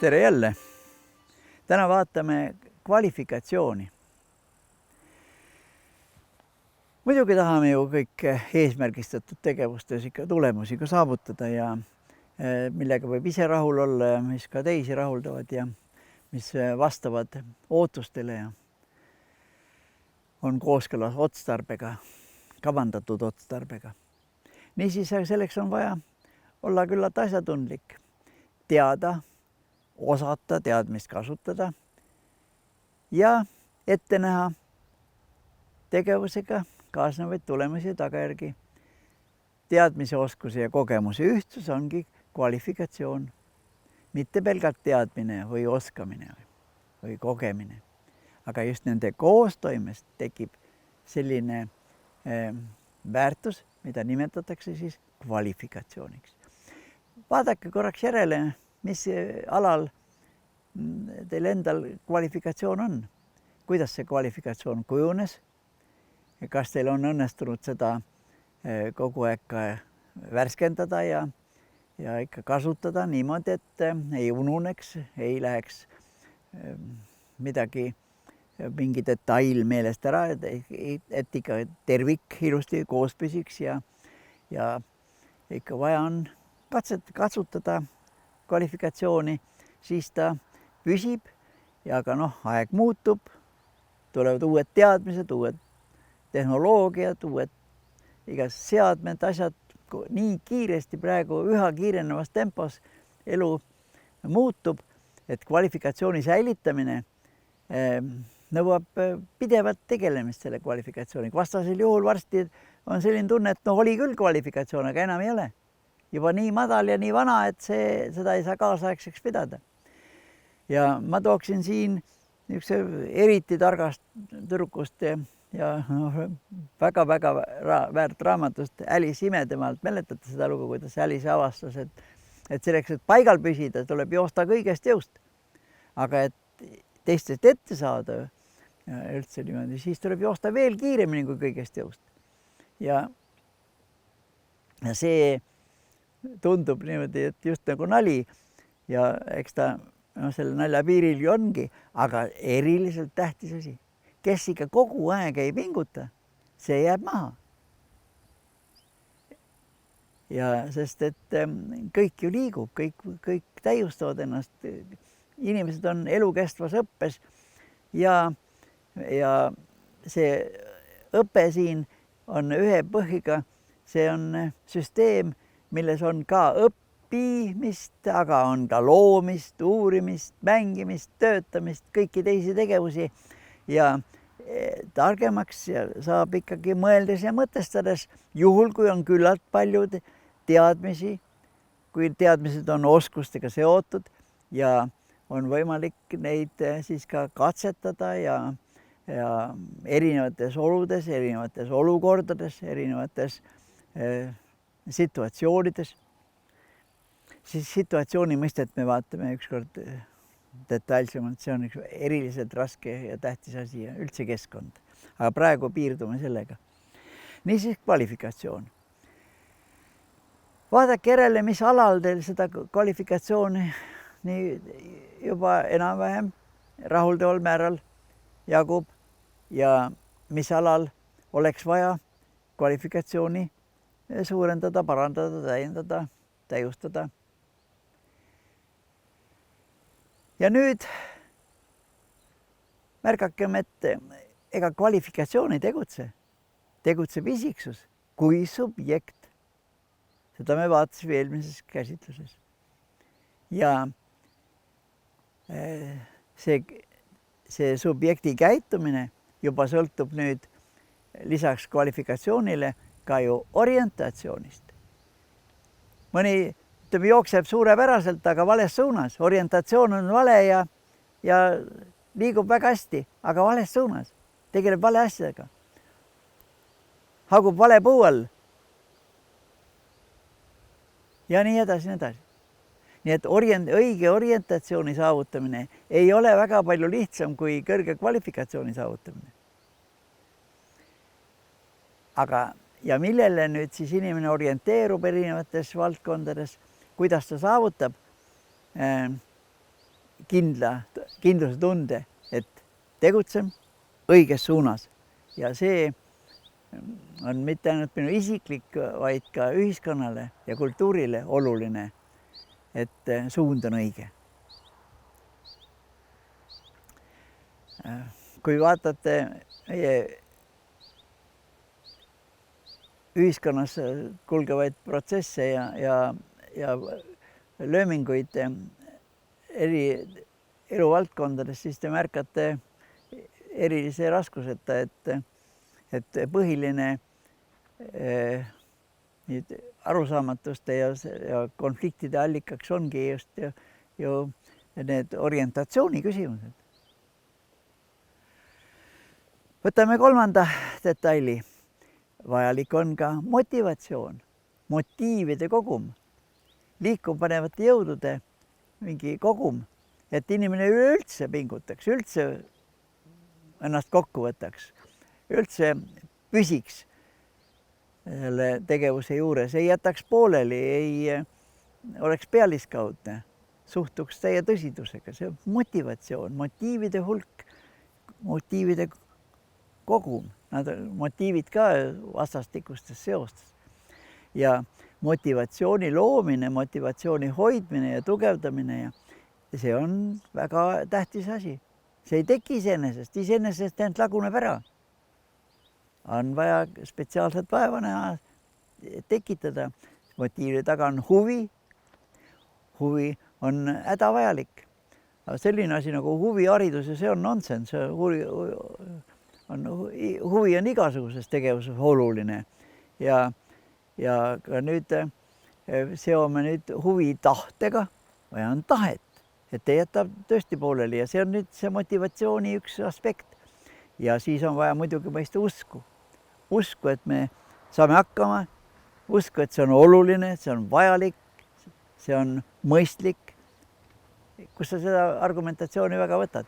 Tere jälle! Täna vaatame kvalifikatsiooni. Muidugi tahame ju kõik eesmärgistatud tegevustes ikka tulemusi ka saavutada ja millega võib ise rahul olla ja mis ka teisi rahuldavad ja mis vastavad ootustele ja on kooskõlas otstarbega, kavandatud otstarbega. Niisiis, selleks on vaja olla küllalt asjatundlik, teada, osata teadmist kasutada ja ette näha tegevusega kaasnevaid tulemusi ja tagajärgi. Teadmise, oskuse ja kogemuse ühtsus ongi kvalifikatsioon, mitte pelgalt teadmine või oskamine või kogemine. Aga just nende koostoimest tekib selline väärtus, mida nimetatakse siis kvalifikatsiooniks. Vaadake korraks järele, mis alal teil endal kvalifikatsioon on. Kuidas see kvalifikatsioon kujunes? Kas teil on õnnestunud seda kogu aeg värskendada ja ikka kasutada niimoodi, et ei ununeks, ei läheks midagi, mingi detail meelest ära, et ikka tervik ilusti koos püsiks ja ikka vaja on katsutada kvalifikatsiooni, siis ta püsib ja ka aeg muutub, tulevad uued teadmised, uued tehnoloogiad, uued igas seadmed, asjad nii kiiresti praegu üha kiirenevas tempos elu muutub, et kvalifikatsiooni säilitamine nõuab pidevat tegelemist selle kvalifikatsiooniga. Vastasel juhul varsti on selline tunne, et oli küll kvalifikatsioon, aga enam ei ole. Juba nii madal ja nii vana, et seda ei saa kaasaegseks pidada. Ja ma tooksin siin üks eriti targast tüdrukust ja väga-väga väärt raamatust Alice imedemaalt. Mäletate seda lugu, kuidas Alice avastas, et selleks, et paigal püsida, tuleb joosta kõigest jõust. Aga et teistest ette saada üldse niimoodi, siis tuleb joosta veel kiiremini kui kõigest jõust. Ja see tundub niimoodi, et just nagu nali ja eks ta selle nalja piiril ju ongi, aga eriliselt tähtis asi. Kes ikka kogu aeg ei pinguta, see jääb maha. Ja sest, et kõik ju liigub, kõik täiustavad ennast. Inimesed on elukestvas õppes ja see õpe siin on ühe põhiga, see on süsteem, milles on ka õppimist, aga on ka loomist, uurimist, mängimist, töötamist, kõiki teisi tegevusi ja targemaks saab ikkagi mõeldes ja mõtestades, juhul kui on küllalt palju teadmisi, kui teadmised on oskustega seotud ja on võimalik neid siis ka katsetada ja erinevates oludes, erinevates olukordades, erinevates situatsioonides. Siis situatsiooni mõistet me vaatame ükskord detailsemalt, see on üks eriliselt raske ja tähtis asi ja üldse keskkond. Aga praegu piirdume sellega. Niisiis kvalifikatsioon. Vaadake järele, mis alal teil seda kvalifikatsiooni nii juba enam-vähem rahuldaval määral jagub ja mis alal oleks vaja kvalifikatsiooni suurendada, parandada, täiendada, täiustada. Ja nüüd märgakem, et ega kvalifikatsioon ei tegutseb isiksus kui subjekt. Seda me vaatasime eelmises käsitluses. Ja see subjekti käitumine juba sõltub nüüd lisaks kvalifikatsioonile ka ju orientatsioonist. Mõni jookseb suurepäraselt, aga vales suunas. Orientatsioon on vale ja liigub väga hästi, aga vales suunas. Tegeleb vale asjadega. Hagub vale puu all. Ja nii edasi, nii edasi. Nii et õige orientatsiooni saavutamine ei ole väga palju lihtsam kui kõrge kvalifikatsiooni saavutamine. Aga ja millele nüüd siis inimene orienteerub erinevates valdkondades, kuidas ta saavutab kindluse tunde, et tegutsen õiges suunas ja see on mitte ainult minu isiklik, vaid ka ühiskonnale ja kultuurile oluline, et suund on õige. Kui vaatate meie ühiskonnas kulgevaid protsesse ja lööminguid eri eluvaldkondades, siis te märkate erilise raskuseta, et põhiline arusaamatuste ja konfliktide allikaks ongi just ju need orientatsiooni küsimused. Võtame kolmanda detaili. Vajalik on ka motivatsioon, motiivide kogum, liikuma panevate jõudude mingi kogum, et inimene üleüldse pingutaks, üldse ennast kokku võtaks, üldse püsiks selle tegevuse juures, ei jätaks pooleli, ei oleks pealiskaudne, suhtuks täie tõsidusega. See on motivatsioon, motiivide hulk, motiivide kogum, nad motiivid ka vastastikustes seostes. Ja motivatsiooni loomine, motivatsiooni hoidmine ja tugevdamine, ja see on väga tähtis asi. See ei teki iseenesest end laguneb ära. On vaja spetsiaalselt vaeva näha, tekitada. Motiivide taga on huvi. Huvi on hädavajalik. Aga selline asi nagu huviharidus, ja see on nonsense. Huvi on igasuguses tegevuses oluline. Ja ka nüüd seome nüüd huvi tahtega, vaja on tahet, et ei jäta tõesti pooleli, ja see on nüüd see motivatsiooni üks aspekt. Ja siis on vaja muidugi mõista usku. Usku, et me saame hakkama, usku, et see on oluline, see on vajalik, see on mõistlik. Kus sa seda argumentatsiooni väga võtad?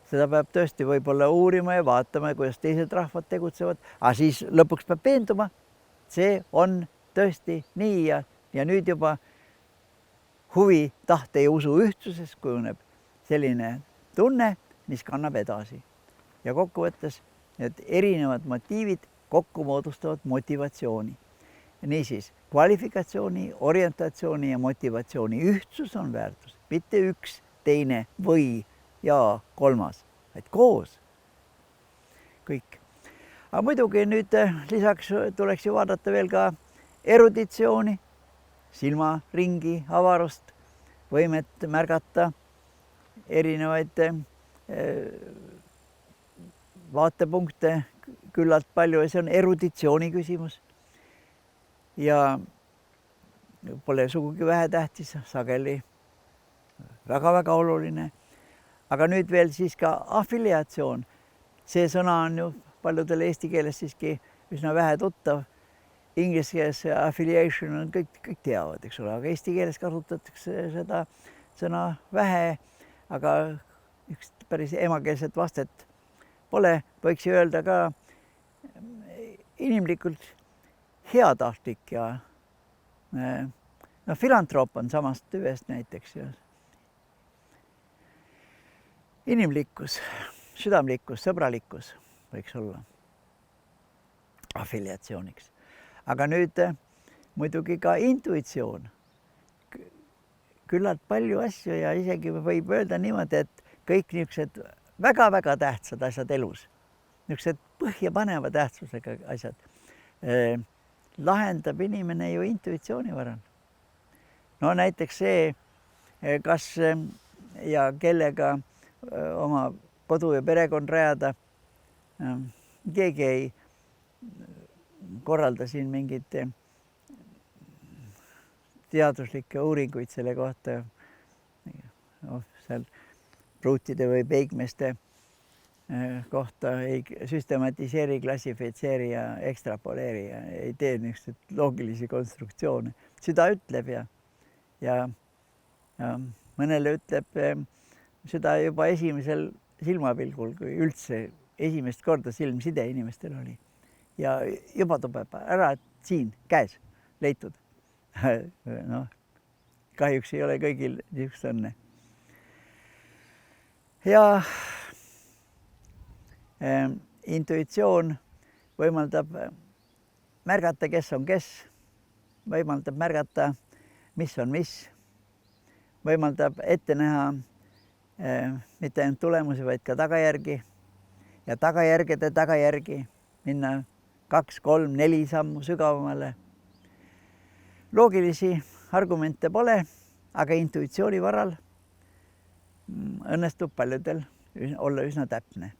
Seda peab tõesti võib-olla uurima ja vaatama, kuidas teised rahvad tegutsevad, aga siis lõpuks peab veenduma, see on tõesti nii, ja nüüd juba huvi, tahte ja usu ühtsuses kujuneb selline tunne, mis kannab edasi. Ja kokkuvõttes need erinevad motiivid kokku moodustavad motivatsiooni. Niisiis, kvalifikatsiooni, orientatsiooni ja motivatsiooni ühtsus on väärtus, mitte üks, teine või ja kolmas, vaid koos. Kõik. Aga muidugi nüüd lisaks tuleks ju vaadata veel ka eruditsiooni, silmaringi avarust, võimet märgata erinevaid vaatepunkte küllalt palju, ja see on eruditsiooni küsimus. Ja pole sugugi vähetähtis, sageli väga-väga oluline. Aga nüüd veel siis ka afiliatsioon. See sõna on ju paljudel eesti keeles siiski üsna vähe tuttav. Inglise keeles affiliation on kõik teavad, eks ole, aga eesti keeles kasutatakse seda sõna vähe, aga üks päris emakeelset vastet pole, võiks öelda ka inimlikult heatahtlik ja filantroop on samast tüvest näiteks. Inimlikkus, südamlikkus, sõbralikkus võiks olla afiliatsiooniks. Aga nüüd muidugi ka intuitsioon. Küllalt palju asju, ja isegi võib öelda niimoodi, et kõik niisugused väga-väga tähtsad asjad elus, niisugused põhjapaneva tähtsusega asjad, lahendab inimene ju intuitsiooni varal. No näiteks see, kas ja kellega oma kodu ja perekond rajada. Keegi ei korralda siin mingit teaduslikke uuringuid selle kohta. Seal pruutide või peigmeste kohta ei süstematiseeri, klassifitseeri ja ekstrapoleeri ja ei tee niisugused loogilisi konstruktsioone. Süda ütleb ja mõnele ütleb seda juba esimesel silmapilgul, kui üldse esimest korda silmside inimestel oli. Ja juba tubeb ära, et siin käes leitud. No, kahjuks ei ole kõigil niisugust õnne. Ja intuitsioon võimaldab märgata, kes on kes, võimaldab märgata, mis on mis, võimaldab ette näha mitte ainult tulemusi, vaid ka tagajärgi ja tagajärgede tagajärgi minna 2, 3, 4 sammu sügavamale. Loogilisi argumente pole, aga intuitsiooni varal õnnestub paljudel olla üsna täpne.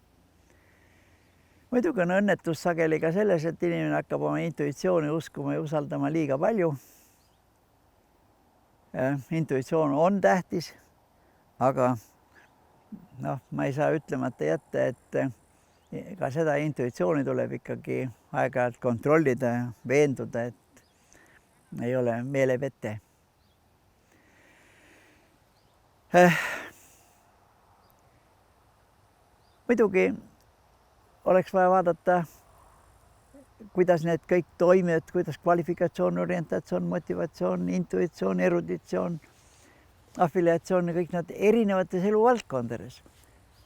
Muidugi on õnnetus sageli ka selles, et inimene hakkab oma intuitsiooni uskuma ja usaldama liiga palju. Intuitsioon on tähtis, aga ma ei saa ütlemata jätta, et ka seda intuitsiooni tuleb ikkagi aeg-ajalt kontrollida ja veenduda, et ei ole meelepete. Muidugi oleks vaja vaadata, kuidas need kõik toimivad, kuidas kvalifikatsioon, orientatsioon, motivatsioon, intuitsioon, eruditsioon, afiliatsioon ja kõik nad erinevates eluvaldkondades.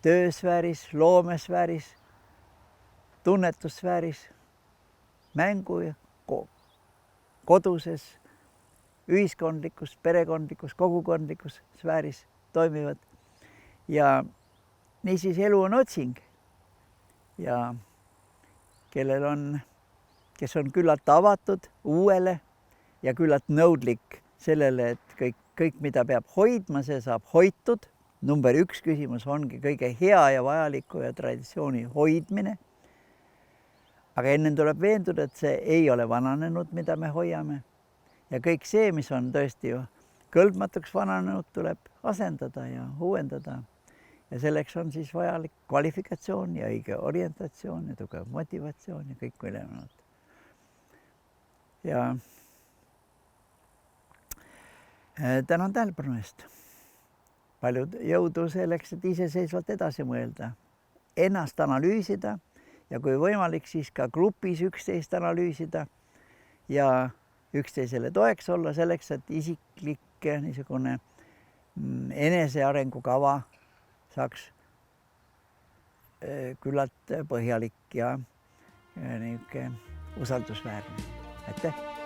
Töösfääris, loomesfääris, tunnetussfääris, mängu ja koduses, ühiskondlikus, perekondlikus, kogukondlikus sfääris toimivad. Ja niisiis elu on otsing ja kes on küllalt avatud uuele ja küllalt nõudlik sellele, et kõik, mida peab hoidma, see saab hoitud. Number 1 küsimus ongi kõige hea ja vajaliku ja traditsiooni hoidmine. Aga enne tuleb veenduda, et see ei ole vananenud, mida me hoiame. Ja kõik see, mis on tõesti kõlbmatuks vananenud, tuleb asendada ja uuendada. Ja selleks on siis vajalik kvalifikatsioon ja õige orientatsioon ja tugev motivatsioon ja kõik ülejäänud. Ja tänan tähelepanu eest. Palju jõudu selleks, et iseseisvalt edasi mõelda, ennast analüüsida ja kui võimalik, siis ka grupis üksteist analüüsida ja üksteisele toeks olla selleks, et isiklik niisugune enesearengukava saaks küllalt põhjalik ja niisugune usaldusväärne. Aitäh!